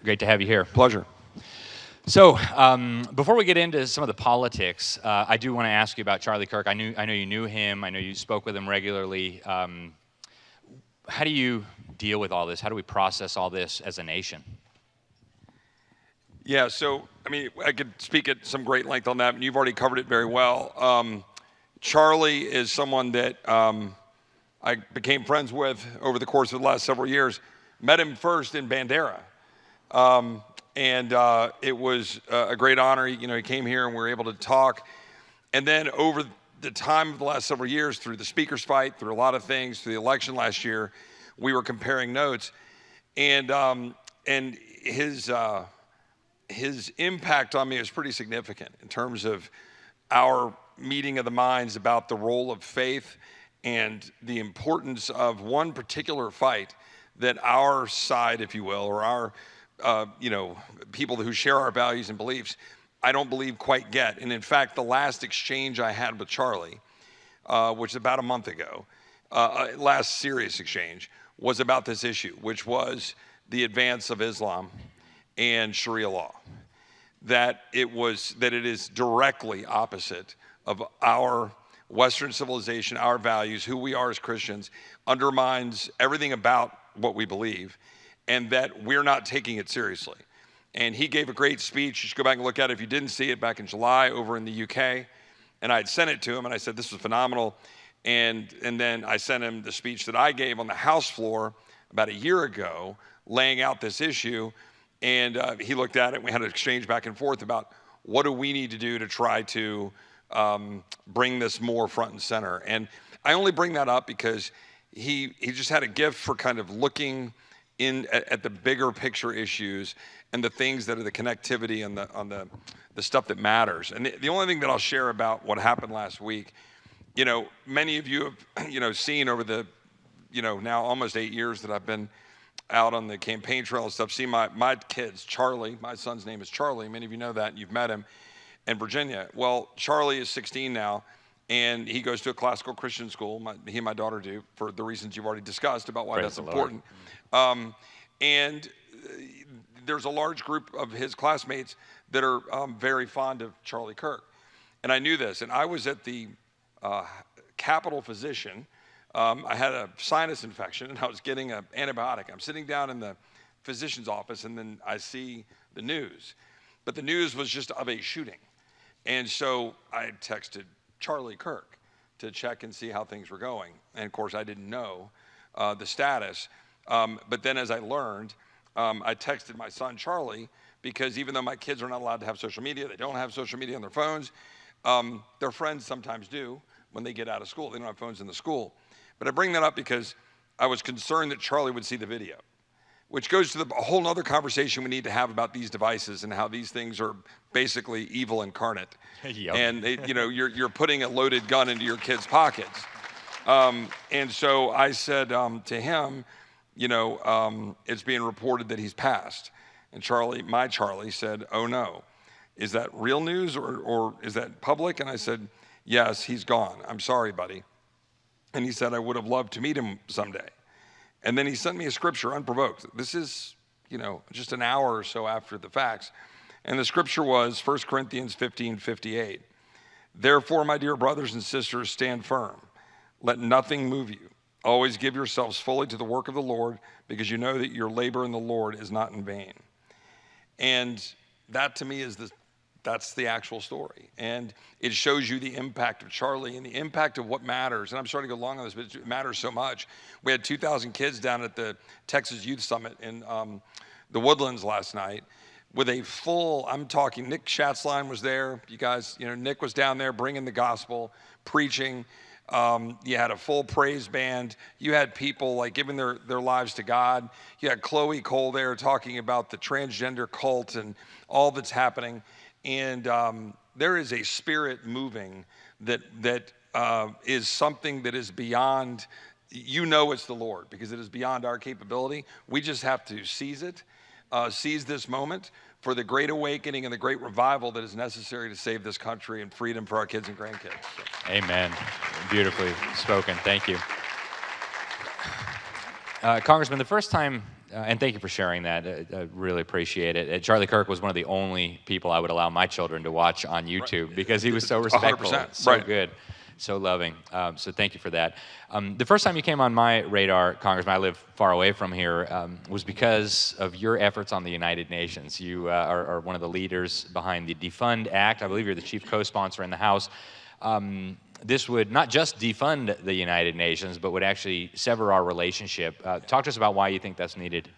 Great to have you here. Pleasure. So, before we get into some of the politics, I do want to ask you about Charlie Kirk. I know you knew him. I know you spoke with him regularly. How do you deal with all this? How do we process all this as a nation? Yeah, so, I mean, I could speak at some great length on that, and you've already covered it very well. Charlie is someone that I became friends with over the course of the last several years. Met him first in Bandera. It was a great honor. He came here and we were able to talk. And then over the time of the last several years, through the speaker's fight, through a lot of things, through the election last year, we were comparing notes. And his impact on me is pretty significant in terms of our meeting of the minds about the role of faith and the importance of one particular fight that our side, if you will, or our people who share our values and beliefs, I don't believe quite get. And in fact, the last exchange I had with Charlie, which is about a month ago, last serious exchange, was about this issue, which was the advance of Islam and Sharia law. That it is directly opposite of our Western civilization, our values, who we are as Christians, undermines everything about what we believe, and that we're not taking it seriously. And he gave a great speech. You should go back and look at it if you didn't see it, back in July over in the UK. And I had sent it to him, and I said, this was phenomenal. And then I sent him the speech that I gave on the House floor about a year ago, laying out this issue. And he looked at it, and we had an exchange back and forth about what do we need to do to try to bring this more front and center. And I only bring that up because he just had a gift for kind of looking in at the bigger picture issues and the things that are the connectivity and the stuff that matters. And the only thing that I'll share about what happened last week, many of you have, seen over the, now almost 8 years that I've been out on the campaign trail and stuff, see my kids, Charlie, my son's name is Charlie. Many of you know that, and you've met him, in Virginia. Well, Charlie is 16 now, and he goes to a classical Christian school. He and my daughter do, for the reasons you've already discussed about why that's important. And there's a large group of his classmates that are very fond of Charlie Kirk. And I knew this, and I was at the Capitol Physician. I had a sinus infection, and I was getting an antibiotic. I'm sitting down in the physician's office, and then I see the news. But the news was just of a shooting. And so I texted Charlie Kirk to check and see how things were going. And of course, I didn't know the status. But then as I learned, I texted my son Charlie, because even though my kids are not allowed to have social media, they don't have social media on their phones. Their friends sometimes do when they get out of school. They don't have phones in the school. But I bring that up because I was concerned that Charlie would see the video, which goes to a whole other conversation we need to have about these devices and how these things are basically evil incarnate. Yep. And you're putting a loaded gun into your kids' pockets. And so I said to him, it's being reported that he's passed. And my Charlie said, oh no, is that real news or is that public? And I said, yes, he's gone. I'm sorry, buddy. And he said, I would have loved to meet him someday. And then he sent me a scripture unprovoked. This is, just an hour or so after the facts. And the scripture was 1 Corinthians 15:58. Therefore, my dear brothers and sisters, stand firm. Let nothing move you. Always give yourselves fully to the work of the Lord, because you know that your labor in the Lord is not in vain. And that to me that's the actual story. And it shows you the impact of Charlie and the impact of what matters. And I'm sorry to go long on this, but it matters so much. We had 2,000 kids down at the Texas Youth Summit in the Woodlands last night with a full, I'm talking, Nick Schatzline was there. You guys, Nick was down there bringing the gospel, preaching. You had a full praise band. You had people like giving their lives to God. You had Chloe Cole there talking about the transgender cult and all that's happening. And there is a spirit moving that is something that is beyond, it's the Lord, because it is beyond our capability. We just have to seize it, seize this moment for the great awakening and the great revival that is necessary to save this country and freedom for our kids and grandkids. So. Amen. Beautifully spoken. Thank you. Congressman, the first time And thank you for sharing that. I really appreciate it. Charlie Kirk was one of the only people I would allow my children to watch on YouTube because he was so respectful, 100%, so right. good, so loving. So thank you for that. The first time you came on my radar, Congressman, I live far away from here, was because of your efforts on the United Nations. You are one of the leaders behind the Defund Act. I believe you're the chief co-sponsor in the House. This would not just defund the United Nations, but would actually sever our relationship. Talk to us about why you think that's needed.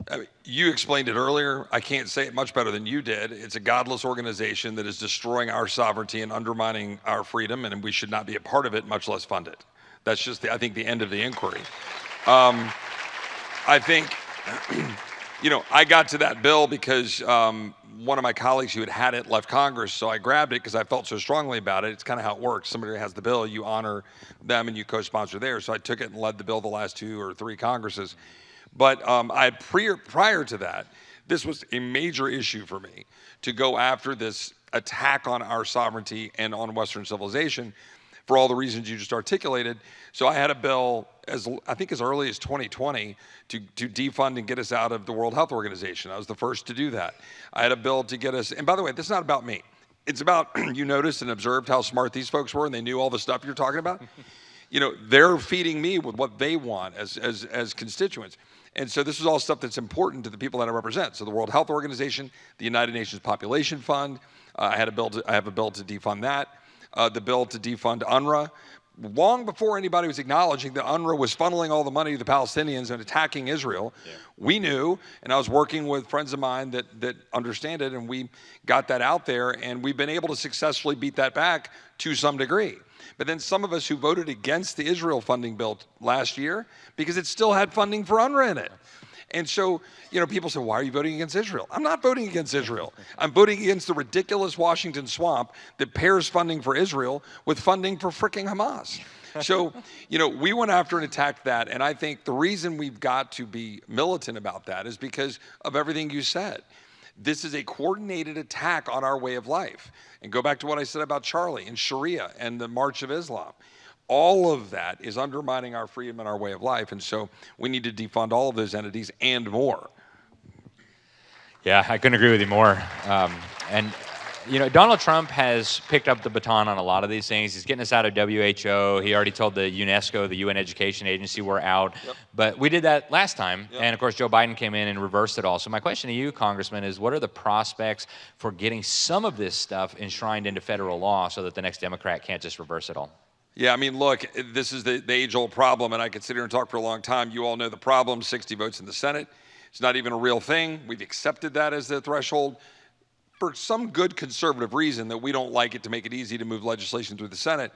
I mean, you explained it earlier. I can't say it much better than you did. It's a godless organization that is destroying our sovereignty and undermining our freedom, and we should not be a part of it, much less fund it. That's just, I think, the end of the inquiry. I think, I got to that bill because one of my colleagues who had it left Congress, so I grabbed it because I felt so strongly about it. It's kind of how it works. Somebody has the bill, you honor them, and you co-sponsor theirs. So I took it and led the bill the last 2 or 3 Congresses. But prior to that, this was a major issue for me to go after this attack on our sovereignty and on Western civilization for all the reasons you just articulated. So I had a bill, I think as early as 2020, to defund and get us out of the World Health Organization. I was the first to do that. I had a bill to get us, and by the way, this is not about me. It's about, you noticed and observed how smart these folks were, and they knew all the stuff you're talking about. They're feeding me with what they want as constituents. And so this is all stuff that's important to the people that I represent. So the World Health Organization, the United Nations Population Fund, I have a bill to defund that. The bill to defund UNRWA. Long before anybody was acknowledging that UNRWA was funneling all the money to the Palestinians and attacking Israel, we knew, and I was working with friends of mine that understand it, and we got that out there, and we've been able to successfully beat that back to some degree. But then some of us who voted against the Israel funding bill last year, because it still had funding for UNRWA in it. And so, people say, why are you voting against Israel? I'm not voting against Israel. I'm voting against the ridiculous Washington swamp that pairs funding for Israel with funding for fricking Hamas. So, we went after and attacked that. And I think the reason we've got to be militant about that is because of everything you said. This is a coordinated attack on our way of life. And go back to what I said about Charlie and Sharia and the March of Islam. All of that is undermining our freedom and our way of life. And so we need to defund all of those entities and more. Yeah, I couldn't agree with you more. Donald Trump has picked up the baton on a lot of these things. He's getting us out of WHO. He already told the UNESCO, the UN Education Agency, we're out. Yep. But we did that last time. Yep. And, of course, Joe Biden came in and reversed it all. So my question to you, Congressman, is what are the prospects for getting some of this stuff enshrined into federal law so that the next Democrat can't just reverse it all? Yeah, look, this is the age-old problem, and I could sit here and talk for a long time. You all know the problem, 60 votes in the Senate. It's not even a real thing. We've accepted that as the threshold for some good conservative reason that we don't like it to make it easy to move legislation through the Senate.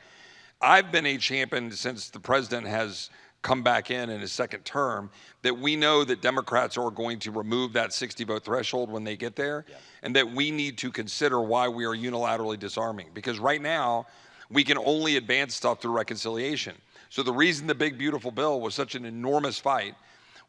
I've been a champion since the president has come back in his second term that we know that Democrats are going to remove that 60-vote threshold when they get there, and that we need to consider why we are unilaterally disarming. Because right now, we can only advance stuff through reconciliation. So the reason the big, beautiful bill was such an enormous fight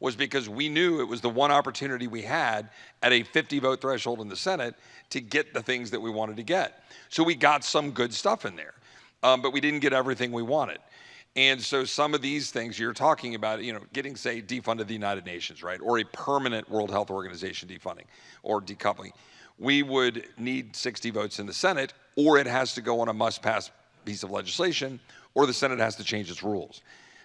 was because we knew it was the one opportunity we had at a 50-vote threshold in the Senate to get the things that we wanted to get. So we got some good stuff in there, but we didn't get everything we wanted. And so some of these things you're talking about, getting, say, defunded the United Nations, right? Or a permanent World Health Organization defunding or decoupling. We would need 60 votes in the Senate, or it has to go on a must-pass piece of legislation, or the Senate has to change its rules.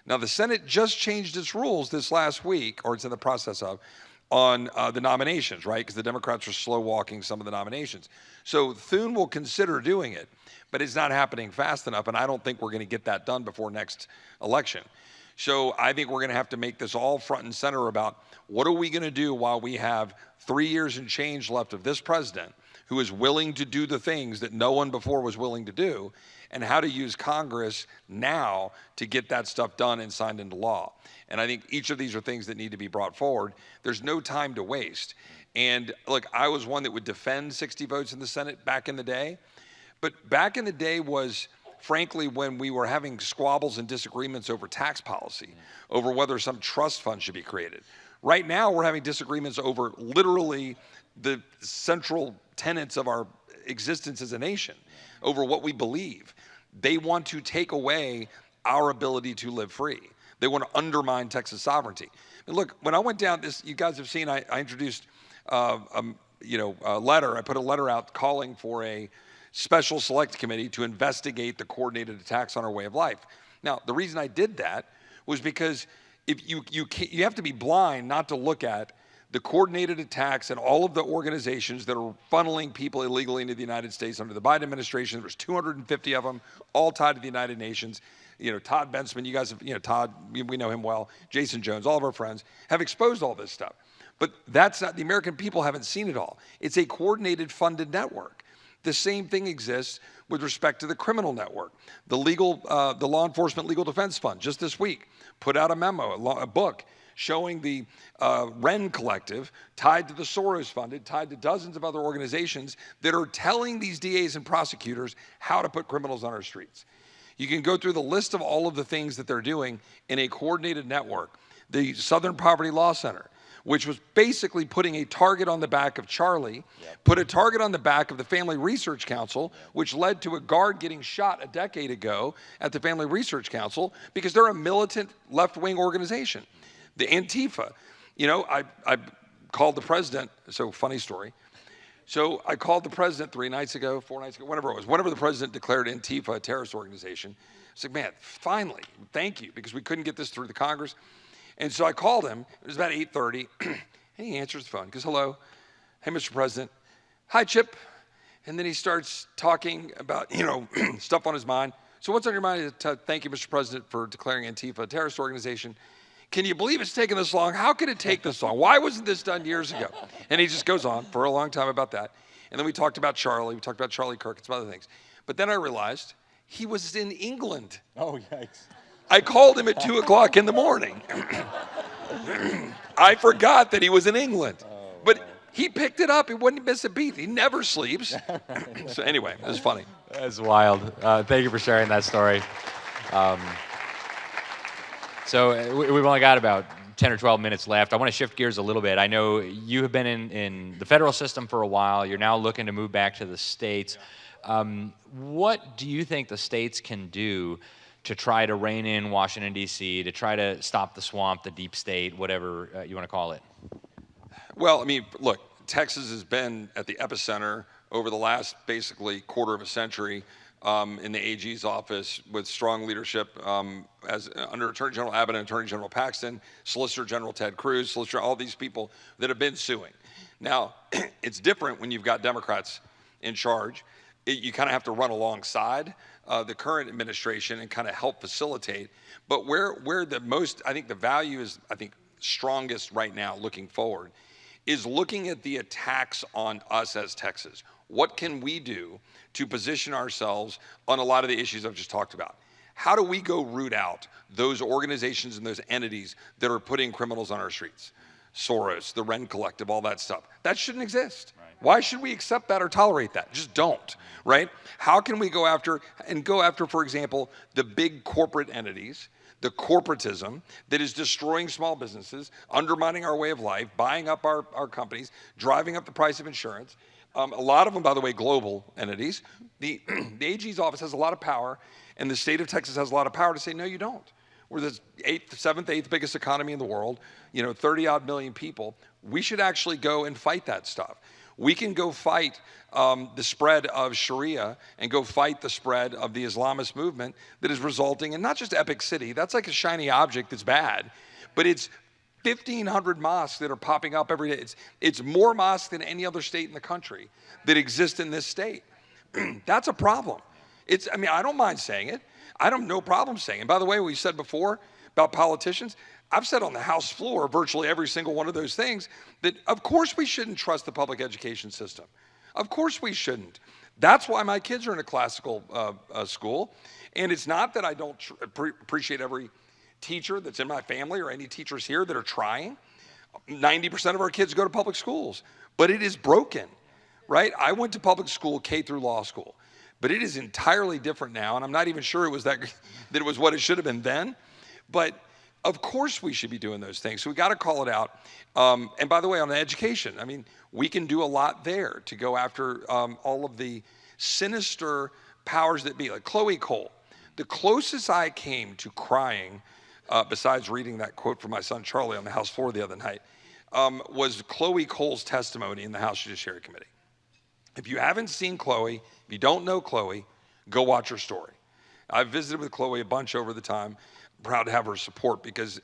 Now, the Senate just changed its rules this last week, or it's in the process of, on the nominations, right? Because the Democrats are slow-walking some of the nominations. So Thune will consider doing it, but it's not happening fast enough, and I don't think we're going to get that done before next election. So I think we're going to have to make this all front and center about what are we going to do while we have 3 years and change left of this president who is willing to do the things that no one before was willing to do, and how to use Congress now to get that stuff done and signed into law. And I think each of these are things that need to be brought forward. There's no time to waste. And look, I was one that would defend 60 votes in the Senate back in the day. But back in the day was, frankly, when we were having squabbles and disagreements over tax policy, over whether some trust fund should be created. Right now, we're having disagreements over literally the central tenets of our existence as a nation, over what we believe. They want to take away our ability to live free. They want to undermine Texas sovereignty. And look, when I went down this, you guys have seen, I introduced, a letter. I put a letter out calling for a special select committee to investigate the coordinated attacks on our way of life. Now, the reason I did that was because if you have to be blind not to look at the coordinated attacks and all of the organizations that are funneling people illegally into the United States under the Biden administration. There's 250 of them, all tied to the United Nations. Todd Bensman, you guys have, Todd, we know him well. Jason Jones, all of our friends have exposed all this stuff. But that's not, the American people haven't seen it all. It's a coordinated, funded network. The same thing exists with respect to the criminal network. The Law Enforcement Legal Defense Fund, just this week, put out a memo, a book, showing the reined collective tied to the Soros funded, tied to dozens of other organizations that are telling these DAs and prosecutors how to put criminals on our streets. You can go through the list of all of the things that they're doing in a coordinated network. The Southern Poverty Law Center, which was basically putting a target on the back of Charlie, put a target on the back of the Family Research Council, which led to a guard getting shot a decade ago at the Family Research Council because they're a militant left-wing organization. The Antifa, I called the president, so funny story. So I called the president 4 nights ago, whenever it was, whenever the president declared Antifa a terrorist organization. I was like, man, finally, thank you, because we couldn't get this through the Congress. And so I called him, it was about 8:30, and he answers the phone. He goes, hello, hey, Mr. President. Hi, Chip. And then he starts talking about, stuff on his mind. So what's on your mind? Thank you, Mr. President, for declaring Antifa a terrorist organization. Can you believe it's taken this long? How could it take this long? Why wasn't this done years ago? And he just goes on for a long time about that. And then we talked about Charlie. We talked about Charlie Kirk and some other things. But then I realized he was in England. Oh, yikes. I called him at 2 o'clock in the morning. I forgot that he was in England. But he picked it up. He wouldn't miss a beat. He never sleeps. So anyway, it was funny. That's wild. Thank you for sharing that story. So we've only got about 10 or 12 minutes left. I want to shift gears a little bit. I know you have been in the federal system for a while. You're now looking to move back to the states. What do you think the states can do to try to rein in Washington, D.C., to try to stop the swamp, the deep state, whatever you want to call it? Well, look, Texas has been at the epicenter over the last basically quarter of a century in the AG's office with strong leadership under Attorney General Abbott and Attorney General Paxton, Solicitor General Ted Cruz, all these people that have been suing. Now, it's different when you've got Democrats in charge. You kind of have to run alongside the current administration and kind of help facilitate. But where the most, I think the value is, strongest right now looking forward is looking at the attacks on us as Texas. What can we do to position ourselves on a lot of the issues I've just talked about? How do we go root out those organizations and those entities that are putting criminals on our streets? Soros, the reined collective, all that stuff. That shouldn't exist. Right. Why should we accept that or tolerate that? Just don't, right? How can we go after, for example, the big corporate entities, the corporatism that is destroying small businesses, undermining our way of life, buying up our companies, driving up the price of insurance. A lot of them, by the way, global entities. The AG's office has a lot of power, and the state of Texas has a lot of power to say, no, you don't. We're the seventh, eighth biggest economy in the world, 30-odd million people. We should actually go and fight that stuff. We can go fight the spread of Sharia and go fight the spread of the Islamist movement that is resulting in not just Epic City. That's like a shiny object that's bad, but it's 1,500 mosques that are popping up every day. It's more mosques than any other state in the country that exist in this state. That's a problem. I don't mind saying it. I don't have no problem saying it. By the way, we said before about politicians, I've said on the House floor virtually every single one of those things that of course we shouldn't trust the public education system. Of course we shouldn't. That's why my kids are in a classical school. And it's not that I don't appreciate every teacher that's in my family or any teachers here that are trying. 90% of our kids go to public schools, but it is broken, right? I went to public school, K through law school, but it is entirely different now. And I'm not even sure it was that it was what it should have been then. But of course we should be doing those things. So we got to call it out. And by the way, on education, we can do a lot there to go after all of the sinister powers that be, like Chloe Cole. The closest I came to crying besides reading that quote from my son Charlie on the House floor the other night, was Chloe Cole's testimony in the House Judiciary Committee. If you haven't seen Chloe, if you don't know Chloe, go watch her story. I've visited with Chloe a bunch over the time. I'm proud to have her support because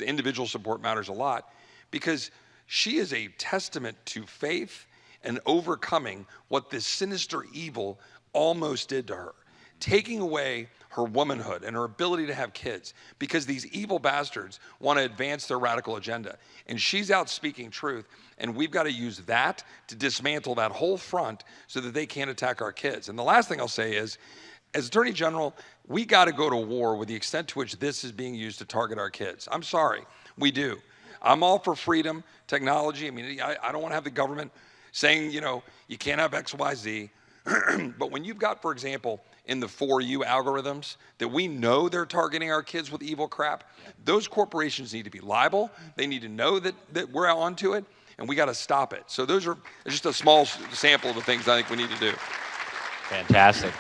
individual support matters a lot, because she is a testament to faith and overcoming what this sinister evil almost did to her, taking away her womanhood and her ability to have kids because these evil bastards want to advance their radical agenda. And she's out speaking truth, and we've got to use that to dismantle that whole front so that they can't attack our kids. And the last thing I'll say is, as Attorney General, we got to go to war with the extent to which this is being used to target our kids. I'm sorry, we do. I'm all for freedom, technology. I mean, I don't want to have the government saying, you know, you can't have X, Y, Z. But when you've got, for example, in the For You algorithms that we know they're targeting our kids with evil crap, those corporations need to be liable. They need to know that we're onto it, and we got to stop it. So those are just a small sample of the things I think we need to do. Fantastic.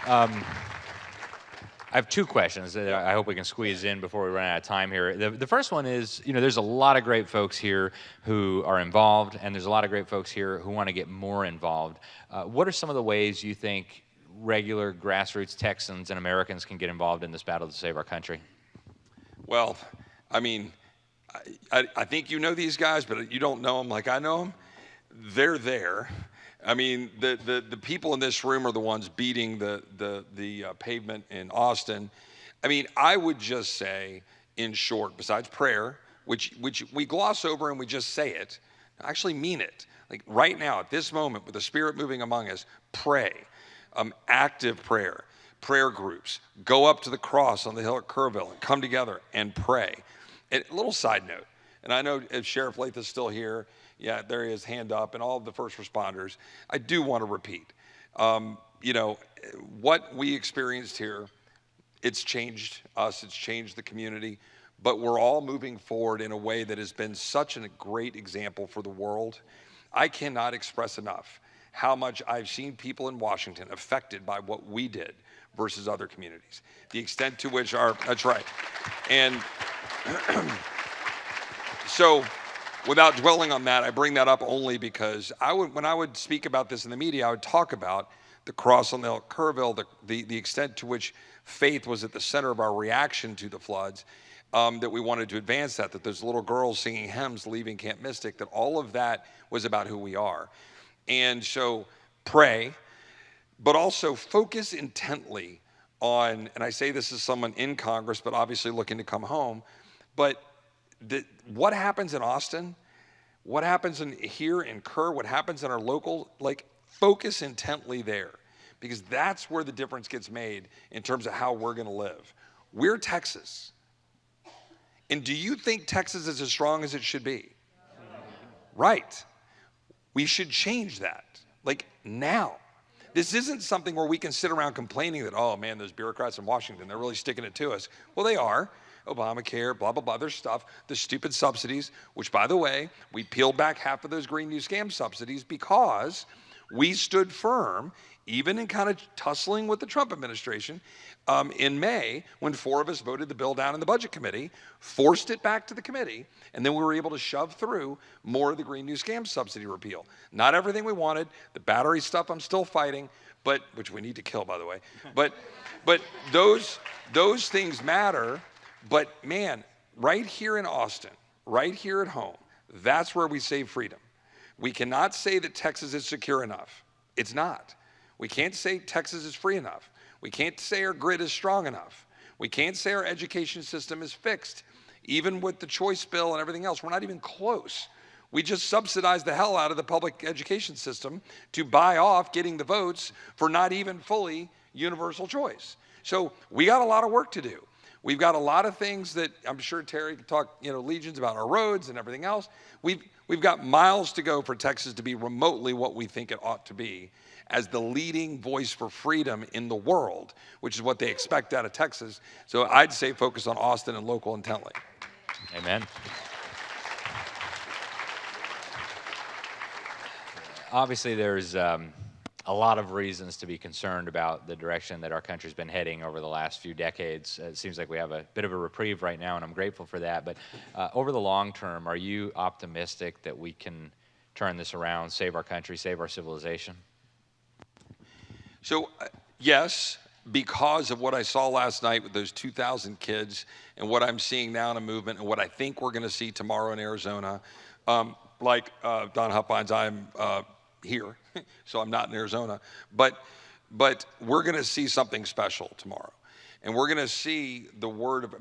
I have two questions that I hope we can squeeze in before we run out of time here. The first one is, you know, there's a lot of great folks here who are involved, and there's a lot of great folks here who want to get more involved. What are some of the ways you think regular grassroots Texans and Americans can get involved in this battle to save our country? Well, I mean, I think you know these guys, but you don't know them like I know them. They're there. I mean, the people in this room are the ones beating the pavement in Austin. I mean, I would just say, in short, besides prayer, which we gloss over and we just say it, I actually mean it. Like right now, at this moment, with the Spirit moving among us, pray. Active prayer groups. Go up to the cross on the hill at Kerrville and come together and pray. And a little side note, and I know if Sheriff Lath is still here, yeah, there he is, hand up, and all of the first responders. I do want to repeat, you know, what we experienced here, it's changed us, it's changed the community, but we're all moving forward in a way that has been such a great example for the world. I cannot express enough how much I've seen people in Washington affected by what we did versus other communities. The extent to which that's right. And so, without dwelling on that, I bring that up only because when I would speak about this in the media, I would talk about the cross on the hill at Kerrville, the extent to which faith was at the center of our reaction to the floods, that we wanted to advance that those little girls singing hymns leaving Camp Mystic, that all of that was about who we are. And so pray, but also focus intently on, and I say this as someone in Congress, but obviously looking to come home, but what happens in Austin, what happens here in Kerr, what happens in our local, like focus intently there, because that's where the difference gets made in terms of how we're going to live. We're Texas. And do you think Texas is as strong as it should be? Right. We should change that, like now. This isn't something where we can sit around complaining that, oh man, those bureaucrats in Washington, they're really sticking it to us. Well, they are. Obamacare, blah, blah, blah, there's stuff, the stupid subsidies, which by the way, we peeled back half of those Green New Scam subsidies because we stood firm, even in kind of tussling with the Trump administration, in May, when 4 of us voted the bill down in the Budget Committee, forced it back to the committee, and then we were able to shove through more of the Green New Scam subsidy repeal. Not everything we wanted. The battery stuff I'm still fighting, which we need to kill, by the way. But those things matter. But man, right here in Austin, right here at home, that's where we save freedom. We cannot say that Texas is secure enough. It's not. We can't say Texas is free enough. We can't say our grid is strong enough. We can't say our education system is fixed. Even with the choice bill and everything else, we're not even close. We just subsidize the hell out of the public education system to buy off getting the votes for not even fully universal choice. So we got a lot of work to do. We've got a lot of things that I'm sure Terry could talk, legions about our roads and everything else. We've got miles to go for Texas to be remotely what we think it ought to be as the leading voice for freedom in the world, which is what they expect out of Texas. So I'd say focus on Austin and local intently. Amen. Obviously, there's a lot of reasons to be concerned about the direction that our country's been heading over the last few decades. It seems like we have a bit of a reprieve right now, and I'm grateful for that. But over the long term, are you optimistic that we can turn this around, save our country, save our civilization? So, yes, because of what I saw last night with those 2,000 kids and what I'm seeing now in a movement and what I think we're going to see tomorrow in Arizona. Like Don Huffines, I'm here, so I'm not in Arizona. But we're going to see something special tomorrow. And we're going to see the word of,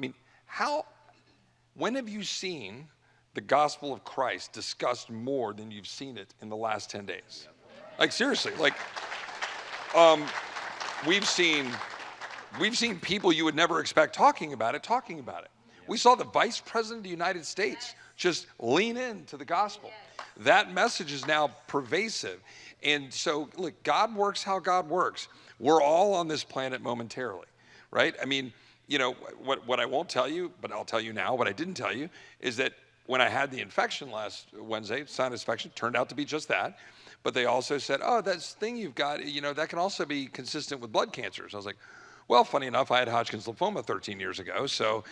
when have you seen the gospel of Christ discussed more than you've seen it in the last 10 days? Like, seriously, like, we've seen people you would never expect talking about it. We saw the Vice President of the United States just lean into the gospel. That message is now pervasive. And so, look, God works how God works. We're all on this planet momentarily, right? I mean, you know, what I won't tell you, but I'll tell you now, what I didn't tell you is that when I had the infection last Wednesday, sinus infection, turned out to be just that. But they also said, oh, that thing you've got, you know, that can also be consistent with blood cancers. I was like, well, funny enough, I had Hodgkin's lymphoma 13 years ago, so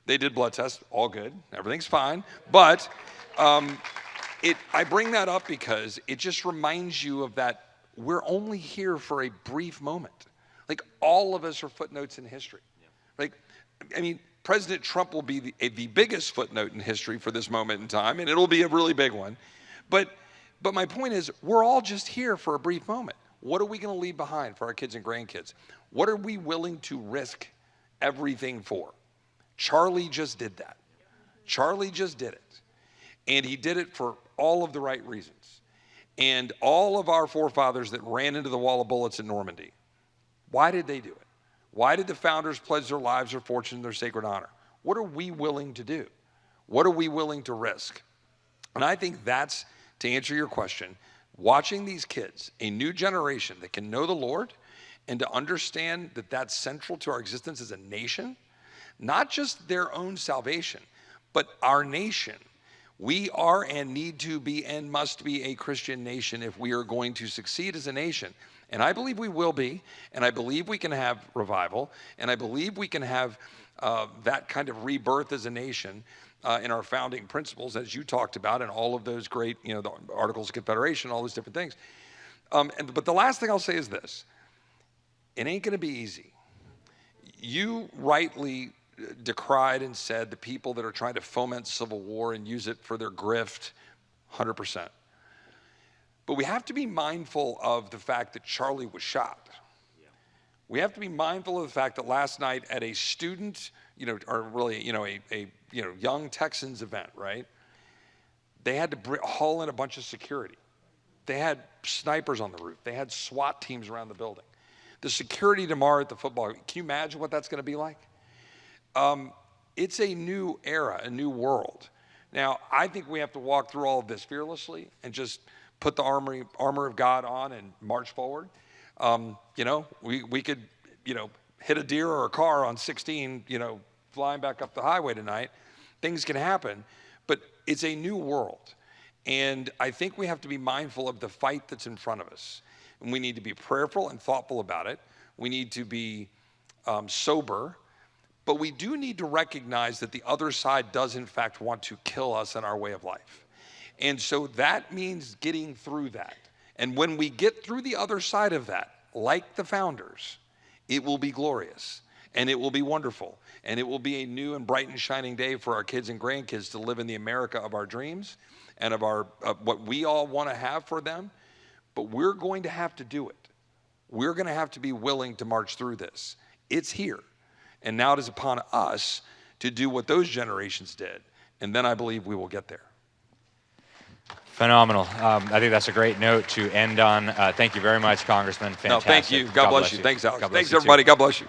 they did blood tests, all good, everything's fine. But I bring that up because it just reminds you of that we're only here for a brief moment. Like, all of us are footnotes in history. Like, I mean, President Trump will be the biggest footnote in history for this moment in time, and it'll be a really big one. But my point is, we're all just here for a brief moment. What are we going to leave behind for our kids and grandkids? What are we willing to risk everything for? Charlie just did that. Charlie just did it. And he did it for all of the right reasons. And all of our forefathers that ran into the wall of bullets in Normandy, why did they do it? Why did the founders pledge their lives, their fortune, their sacred honor? What are we willing to do? What are we willing to risk? And I think that's, to answer your question, watching these kids, a new generation that can know the Lord and to understand that that's central to our existence as a nation, not just their own salvation, but our nation. We are and need to be and must be a Christian nation if we are going to succeed as a nation. And I believe we will be, and I believe we can have revival, and I believe we can have that kind of rebirth as a nation in our founding principles, as you talked about, and all of those great, you know, the Articles of Confederation, all those different things. But the last thing I'll say is this. It ain't going to be easy. You rightly decried and said the people that are trying to foment civil war and use it for their grift, 100%. But we have to be mindful of the fact that Charlie was shot. Yeah. We have to be mindful of the fact that last night at a student, you know, or really, you know, a young Texans event, right? They had to haul in a bunch of security. They had snipers on the roof. They had SWAT teams around the building. The security tomorrow at the football, can you imagine what that's going to be like? It's a new era, a new world. Now, I think we have to walk through all of this fearlessly and just put the armor of God on and march forward. You know, we could, you know, hit a deer or a car on 16, you know, flying back up the highway tonight. Things can happen, but it's a new world. And I think we have to be mindful of the fight that's in front of us. And we need to be prayerful and thoughtful about it. We need to be sober. But we do need to recognize that the other side does, in fact, want to kill us in our way of life. And so that means getting through that. And when we get through the other side of that, like the founders, it will be glorious. And it will be wonderful. And it will be a new and bright and shining day for our kids and grandkids to live in the America of our dreams and of our what we all want to have for them. But we're going to have to do it. We're going to have to be willing to march through this. It's here. And now it is upon us to do what those generations did. And then I believe we will get there. Phenomenal. I think that's a great note to end on. Thank you very much, Congressman. Fantastic. No, thank you. God bless you. Thanks, Alex. God bless Thanks, you everybody. too. God bless you.